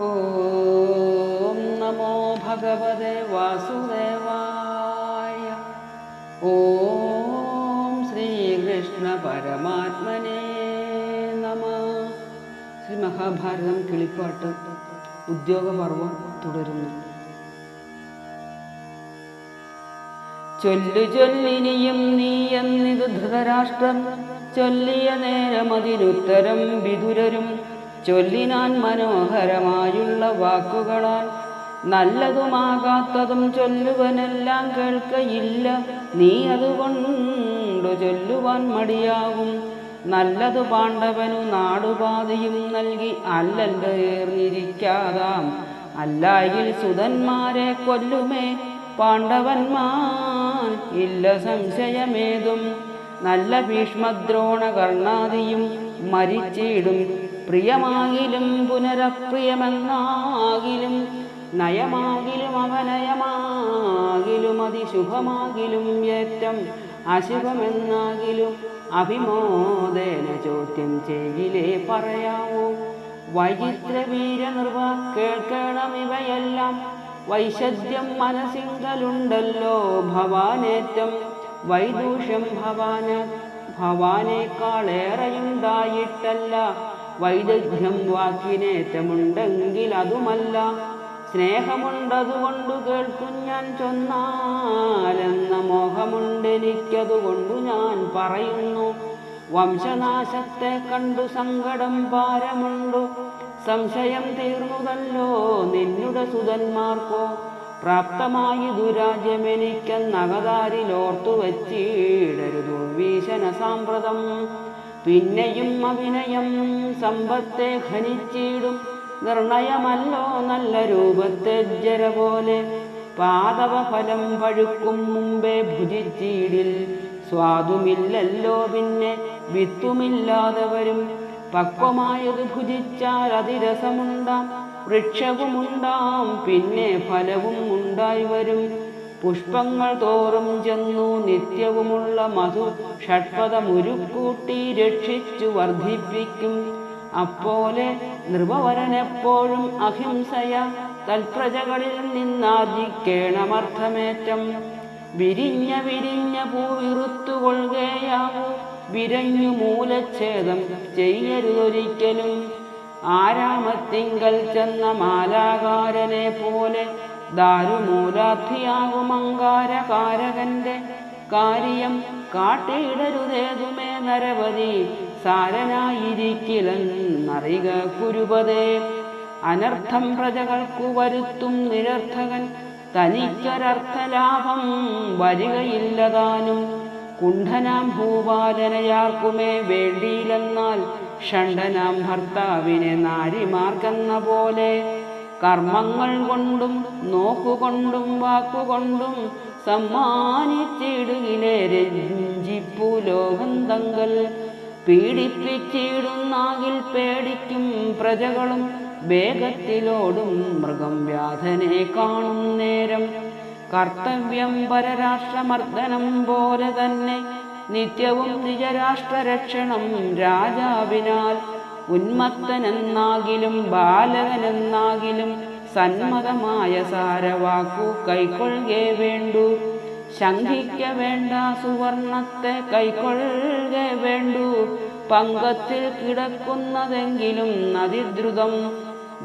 ഓം നമോ ഭഗവതേ വാസുദേവായ. ഓം ശ്രീകൃഷ്ണ പരമാത്മനേ നമഃ. ശ്രീ മഹാഭാരതം കിളിപ്പാട്ട് ഉദ്യോഗപർവം തുടരുന്നു. ചൊല്ലു ചൊല്ലിനിയും നീ എന്നിത് ധൃതരാഷ്ട്രം ചൊല്ലിയ നേരമതിനുത്തരം വിതുരരും ചൊല്ലിനാൻ മനോഹരമായുള്ള വാക്കുകളാൽ. നല്ലതുമാകാത്തതും ചൊല്ലുവനെല്ലാം കേൾക്കയില്ല, നീ അതുകൊണ്ടു ചൊല്ലുവാൻ മടിയാകും. നല്ലതു പാണ്ഡവനു നാടുപാതിയും നൽകി അല്ലല്ലേർന്നിരിക്കാതാം. അല്ലായിൽ സുതന്മാരെ കൊല്ലുമേ പാണ്ഡവന്മാർ, ഇല്ല സംശയമേതും. നല്ല ഭീഷ്മദ്രോണ കർണാദിയും മരിച്ചിടും. പ്രിയമാകിലും പുനരപ്രിയമെന്നാകിലും, നയമാകിലും അവനയമാകിലും, അതിശുഭമാകിലും ഏറ്റം അശുഭമെന്നാകിലും, അഭിമോദേന ചോദ്യം ചെയ്യിലേ പറയാവൂ. വൈചിത്രവീര നിർവ കേൾക്കണം ഇവയെല്ലാം. വൈശദ്യം മനസ്സിങ്കലുണ്ടല്ലോ ഭവാനേറ്റം. വൈദൂഷ്യം ഭവാനേക്കാളേറെയുണ്ടായിട്ടല്ല, വൈദഗ്ധ്യം വാക്കിനേറ്റമുണ്ടെങ്കിൽ അതുമല്ല. സ്നേഹമുണ്ടതുകൊണ്ടു കേൾക്കും ഞാൻ ചൊന്നാലെന്ന മോഹമുണ്ടെനിക്കതുകൊണ്ടു ഞാൻ പറയുന്നു. വംശനാശത്തെ കണ്ടു സങ്കടം ഭാരമുണ്ടു, സംശയം തീർന്നുതല്ലോ നിന്നുടെ സുതന്മാർക്കോ. പ്രാപ്തമായി ദുരാജ്യമെനിക്കെന്നകതാരിലോർത്തു വച്ചിടരുതു വീശന സാമ്പ്രതം. പിന്നെയും അഭിനയം സമ്പത്തെ ഖനിച്ചിടും, നിർണയമല്ലോ നല്ല രൂപത്തെ ജര പോലെ. പാദവഫലം പഴുക്കും മുമ്പേ ഭുജിച്ചിടിൽ, സ്വാദുമില്ലല്ലോ പിന്നെ വിത്തുമില്ലാതെ വരും. പക്വമായത് ഭുജിച്ചാൽ അതിരസമുണ്ടാം, വൃക്ഷവുമുണ്ടാം, പിന്നെ ഫലവും ഉണ്ടായി വരും. പുഷ്പങ്ങൾ തോറും ചെന്നു നിത്യവുമുള്ള മധു ഷഡ്പദമുരുക്കൂട്ടി രക്ഷിച്ചു വർദ്ധിപ്പിക്കും. അപ്പോലെ നൃപവരനെപ്പോഴും അഹിംസയ തൽപ്രജകളിൽ നിന്നാർജിക്കേണമർത്ഥമേറ്റം. വിരിഞ്ഞ വിരിഞ്ഞ പൂവിറുത്തുകൊള്ളുകയാവൂ, വിരഞ്ഞു മൂലച്ഛേദം ചെയ്യരുതൊരിക്കലും. ആരാമത്തിങ്കൽ ചെന്ന മാലാകാരനെ പോലെ ദാരുമൂലാർത്ഥിയാകും അങ്കാരകാരകന്റെ കാര്യം കാട്ടിയിടരുതേതുമേ നരവതി. സാരനായിരിക്കില്ലെന്നറിക കുരുപതേ. അനർത്ഥം പ്രജകൾക്കു വരുത്തും നിരർത്ഥകൻ, തനിക്കൊരർത്ഥലാഭം വരികയില്ലതാനും. കുണ്ഠനാം ഭൂപാലനയാർക്കുമേ വേണ്ടിയില്ലെന്നാൽ, ഷണ്ഡനാം ഭർത്താവിനെ നാരിമാർക്കെന്ന പോലെ. കർമ്മങ്ങൾ കൊണ്ടും നോക്കുകൊണ്ടും വാക്കുകൊണ്ടും സമ്മാനിച്ചിടുകിലേ രഞ്ജിപ്പു ലോകം തങ്കൽ. പീഡിപ്പിച്ചിടുന്നാകിൽ പേടിക്കും പ്രജകളും, വേഗത്തിലോടും മൃഗം വ്യാധനെ കാണും നേരം. കർത്തവ്യം പരരാഷ്ട്രമർദ്ദനം പോലെ തന്നെ, നിത്യവും നിജരാഷ്ട്രരക്ഷണം രാജാവിനാൽ. ഉന്മത്തനെന്നാകിലും ബാലകനെന്നാകിലും സന്മതമായ സാരവാക്കു കൈക്കൊള്ളുകേ വേണ്ടു. ശങ്കിക്ക വേണ്ട സുവർണത്തെ കൈക്കൊള്ളുകേ വേണ്ടു. പങ്കത്തിൽ കിടക്കുന്നതെങ്കിലും അതിദ്രുതം.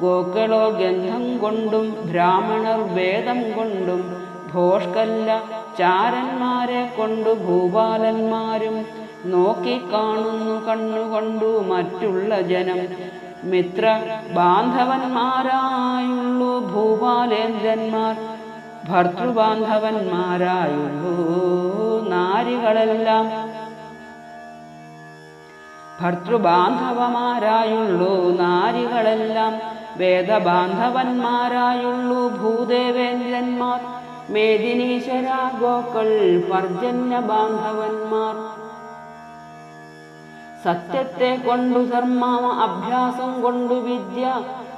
ഗോക്കളോ ഗന്ധം കൊണ്ടും ബ്രാഹ്മണർ വേദം കൊണ്ടും, ഭോഷ്കല്ല ചാരന്മാരെ കൊണ്ടു ഭൂപാലന്മാരും നോക്കിക്കാണുന്നു കണ്ണുകൊണ്ടു മറ്റുള്ള ജനം. മിത്ര ബാന്ധവന്മാരായുള്ളൂ ഭൂപാലേന്ദ്രന്മാർ, ഭർത്തൃബാന്ധവന്മാരായുള്ളൂ നാരികളെല്ലാം. ഭർത്തൃബാന്ധവന്മാരായുള്ളൂ നാരികളെല്ലാം, വേദബാന്ധവന്മാരായുള്ളൂ ഭൂദേവേന്ദ്രന്മാർ. മേദിനീശ്വര ഗോക്കൾ പർജന്യ ബാന്ധവന്മാർ. സത്യത്തെ കൊണ്ടു ധർമ്മ, അഭ്യാസം കൊണ്ടു വിദ്യ,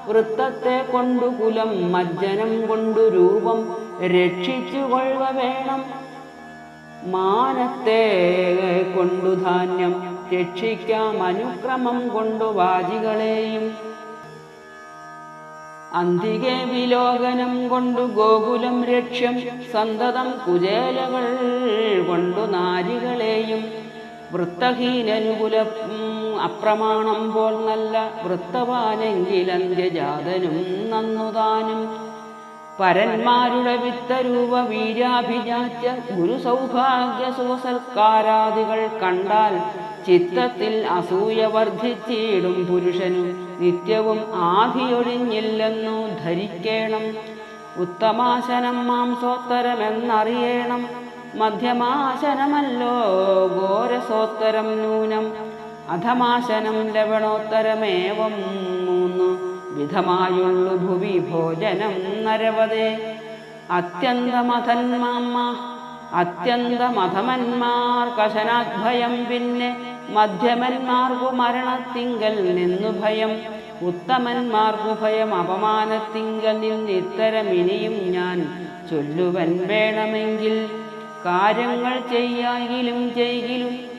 വൃത്തത്തെ കൊണ്ടു കുലം, മജ്ജനം കൊണ്ടു രൂപം രക്ഷിച്ചു കൊള്ളുക വേണം. മാനത്തെ കൊണ്ടു ധാന്യം രക്ഷിക്കാം അനുക്രമം കൊണ്ടു വാജികളെയും അന്തികെ വിലോകനം കൊണ്ടു ഗോകുലം രക്ഷ്യം സന്തതം കുചേലകൾ കൊണ്ടു നാരികളെയും വൃത്തഹീനനുകുല അപ്രമാണം പോൽ നല്ല വൃത്തവാനെങ്കിലന്ത്യജാതനും നന്നുതാനും പരന്മാരുടെ വിത്തരൂപ വീരാഭിജാത്യ ഗുരുസൗഭാഗ്യ സുഖസൽക്കാരാദികൾ കണ്ടാൽ ചിത്തത്തിൽ അസൂയ വർദ്ധിച്ചിടും പുരുഷനു നിത്യവും ആധിയൊഴിഞ്ഞില്ലെന്നു ധരിക്കേണം. ഉത്തമാശനം മാംസോത്തരമെന്നറിയണം, മധ്യമാശനമല്ലോ ഘോരസോത്തരം നൂനം, അധമാശനം ലവണോത്തരമേവം മൂന്നു വിധമായുള്ളു ഭുവി ഭോജനം നരവതേ. അത്യന്തമധമന്മാർ കശനാഭയം, പിന്നെ മധ്യമന്മാർക്കു മരണത്തിങ്കൽ നിന്നു ഭയം, ഉത്തമന്മാർക്കു ഭയം അപമാനത്തിങ്കൽ നിന്നിത്തരമിനിയും ഞാൻ ചൊല്ലുവൻ വേണമെങ്കിൽ. കാര്യങ്ങൾ ചെയ്യെങ്കിലും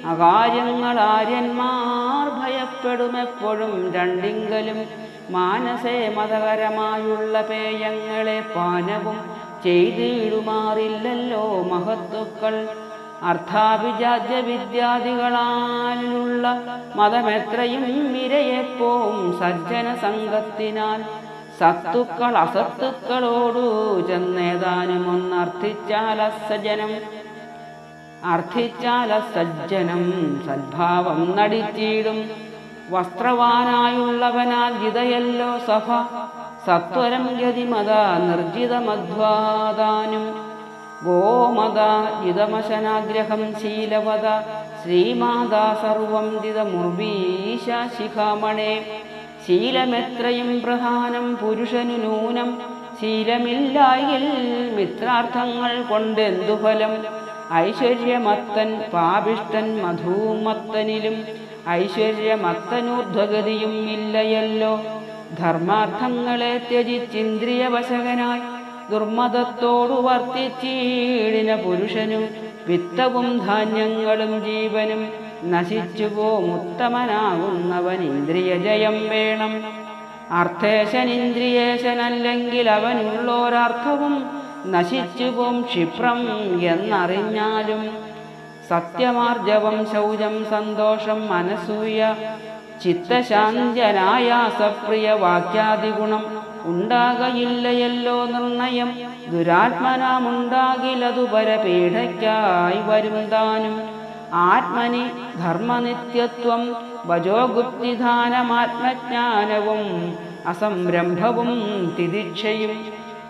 അകാര്യങ്ങൾ ആര്യന്മാർ ഭയപ്പെടുമെപ്പോഴും രണ്ടിങ്കലും. മാനസേ മതകരമായുള്ള പേയങ്ങളെ പാനവും ചെയ്തിടുമാറില്ലല്ലോ മഹത്തുക്കൾ. അർത്ഥാഭിജാത്യ വിദ്യാദികളാലുള്ള മതമെത്രയും ഇരയെപ്പോവും സജ്ജന സംഘത്തിനാൽ. സത്തുക്കൾ അസത്തുക്കളോടു ചെന്നേതാനും അർത്ഥിച്ചാലസജ്ജനം സദ്ഭാവം നടിച്ചിടും. വസ്ത്രവാനായുള്ളവനാൽ ജിതയല്ലോ സഭ, സത്വരം ഗതിമത നിർജിതമധ്വാദാനും. ഗോമത ജിതമശനാഗ്രഹം ശീലവത, ശ്രീമാതാ സർവം ജിതമുർവീശ ശിഖാമണേ. ശീലമെത്രയും പ്രധാനം പുരുഷനു നൂനം, ശീലമില്ലായിൽ മിത്രാർത്ഥങ്ങൾ കൊണ്ടെന്തു ഫലം. ഐശ്വര്യമത്തൻ പാപിഷ്ടൻ മധൂമത്തനിലും, ഐശ്വര്യമത്തനൂർധ്വഗതിയും ഇല്ലയല്ലോ. ധർമാർത്ഥങ്ങളെ ത്യജിച്ചിന്ദ്രിയവശകനായി ദുർമതത്തോടു വർത്തിച്ചീടിന പുരുഷനു വിത്തവും ധാന്യങ്ങളും ജീവനും നശിച്ചുപോം. ഉത്തമനാകുന്നവൻ ഇന്ദ്രിയജയം വേണം. അർത്ഥേശനിന്ദ്രിയേശനല്ലെങ്കിൽ അവനുള്ളോരർത്ഥവും നശിച്ചുപോം ക്ഷിപ്രം എന്നറിഞ്ഞാലും. സത്യമാർജവം ശൗചം സന്തോഷം അനസൂയ ചിത്തശാന്ത്യനായാസപ്രിയ വാക്യാദിഗുണം ഉണ്ടാകയില്ലയല്ലോ നിർണയം. ദുരാത്മനാമുണ്ടാകിലതു പരപീഠയ്ക്കായി വരും താനും. ആത്മനി ധർമ്മനിത്യത്വം വജോഗുപ്തിധാനമാത്മജ്ഞാനവും അസംരംഭവും തിദിക്ഷയും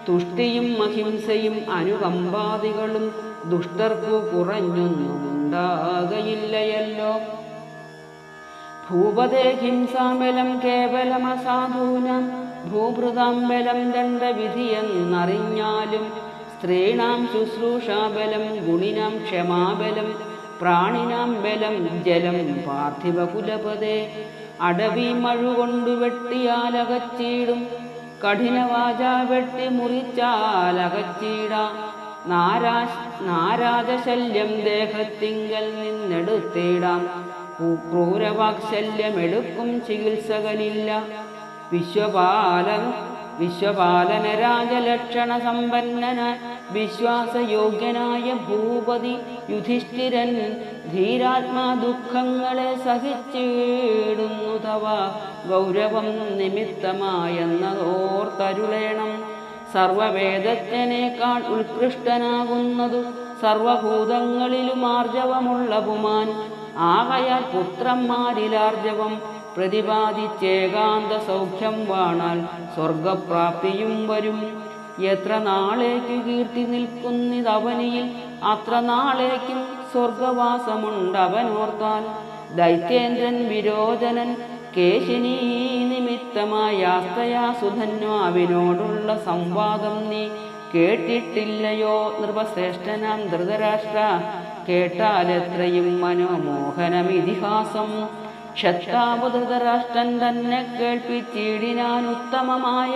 തുഷ്ടിയും അഹിംസയും അനുകമ്പാദികളും ദുഷ്ടർക്കു കുറഞ്ഞൊന്നും ഉണ്ടാകയില്ലയല്ലോ. ഭൂപതേ ഹിംസാബലം കേവലമസാധൂനാം ഭൂഭൃതാംബലം ദണ്ഡവിധിയെന്നറിഞ്ഞാലും. സ്ത്രീണാം ശുശ്രൂഷാബലം ഗുണിനാം ക്ഷമാബലം പ്രാണിനാം ബലം ജലം പാർത്ഥിവകുലപതേ. അടവി മഴുകൊണ്ടു വെട്ടിയാലകച്ചിടും, കഠിനവാച വെട്ടി മുറിച്ചാലകച്ചിടാം. നാരാജശല്യം ദേഹത്തിങ്കൽ നിന്നെടുത്തിടാം, ക്രൂരവാത്സല്യമെടുക്കും ചികിത്സകനില്ല. വിശ്വപാലന രാജലക്ഷണ സമ്പന്നനായ വിശ്വാസയോഗ്യനായ ഭൂപതി യുധിഷ്ഠിരൻ ധീരാത്മാ ദുഃഖങ്ങളെ സഹിച്ചിടുന്നു തവ ഗൗരവം നിമിത്തമായെന്നതോർത്തരുളേണം. സർവവേദജ്ഞനേക്കാൾ ഉത്കൃഷ്ടനാകുന്നതു സർവഭൂതങ്ങളിലും ആർജവമുള്ള പുമാൻ. ആകയാൽ പുത്രന്മാരിലാർജവം പ്രതിപാദിച്ചേകാന്ത സൗഖ്യം വാണാൽ സ്വർഗപ്രാപ്തിയും വരും. എത്ര നാളേക്കു കീർത്തി നിൽക്കുന്നിതവനിയിൽ അത്ര നാളേക്കും സ്വർഗവാസമുണ്ടവനോർത്താൽ. ദൈത്യേന്ദ്രൻ വിരോചനൻ കേശിനീ നിമിത്തമായാസ്തയാ സുധന്വാവിനോടുള്ള സംവാദം നീ കേട്ടിട്ടില്ലയോ നൃപശ്രേഷ്ഠനാം ധൃതരാഷ്ട്ര? കേട്ടാലെത്രയും മനോമോഹനമിതിഹാസം. ക്ഷത്താവധൃതരാഷ്ട്രൻ തന്നെ കേൾപ്പിച്ചിടിനാൻ ഉത്തമമായ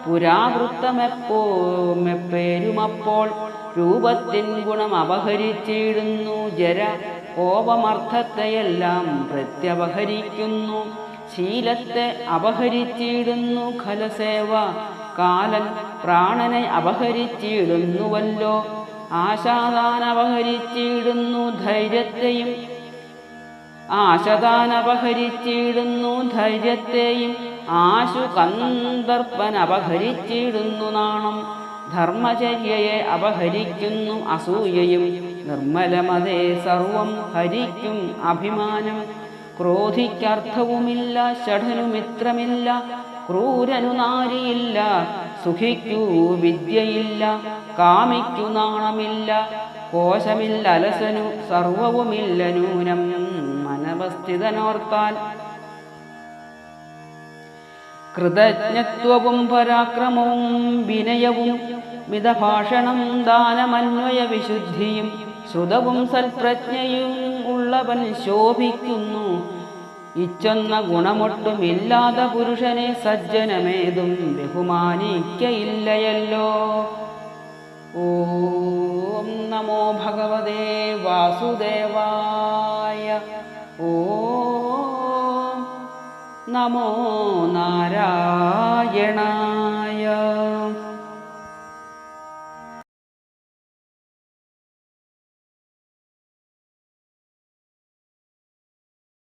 പുരാവൃത്തമെപ്പോരുമപ്പോൾ. രൂപത്തിൻ ഗുണം അപഹരിച്ചിടുന്നു ജര, കോപമർത്ഥത്തെയെല്ലാം പ്രത്യപഹരിക്കുന്നു. ശീലത്തെ അപഹരിച്ചിടുന്നു ഖലസേവ. കാലൻ പ്രാണനെ അപഹരിച്ചിടുന്നുവല്ലോ. ആശാതാൻ അപഹരിച്ചിടുന്നു ധൈര്യത്തെയും ആശു കന്ദർപ്പൻ അപഹരിച്ചിടുന്നു നാണം. ധർമ്മചര്യയെ അപഹരിക്കുന്നു അസൂയയും. നിർമ്മലമതേ സർവം ഹരിക്കും അഭിമാനം. ക്രോധിക്കർത്ഥവുമില്ല, ഷഠനു മിത്രമില്ല, ക്രൂരനു നാരിയില്ല, സുഖിക്കൂ വിദ്യയില്ല, കാമിക്കു നാണമില്ല, കോശമില്ല അലസനു, സർവവുമില്ല നൂനം മനവസ്ഥിതനോർത്താൽ. കൃതജ്ഞത്വവും പരാക്രമവും വിനയവും മിതഭാഷണം ദാനമന്വയ വിശുദ്ധിയും ശ്രുതവും സൽപ്രജ്ഞയും ഉള്ളവൻ ശോഭിക്കുന്നു. ഇച്ചൊന്ന ഗുണമൊട്ടുമില്ലാത്ത പുരുഷനെ സജ്ജനമേതും ബഹുമാനിക്കയില്ലയല്ലോ. ഓം നമോ ഭഗവതേ വാസുദേവായ. ഓം നമോ നാരായണായ.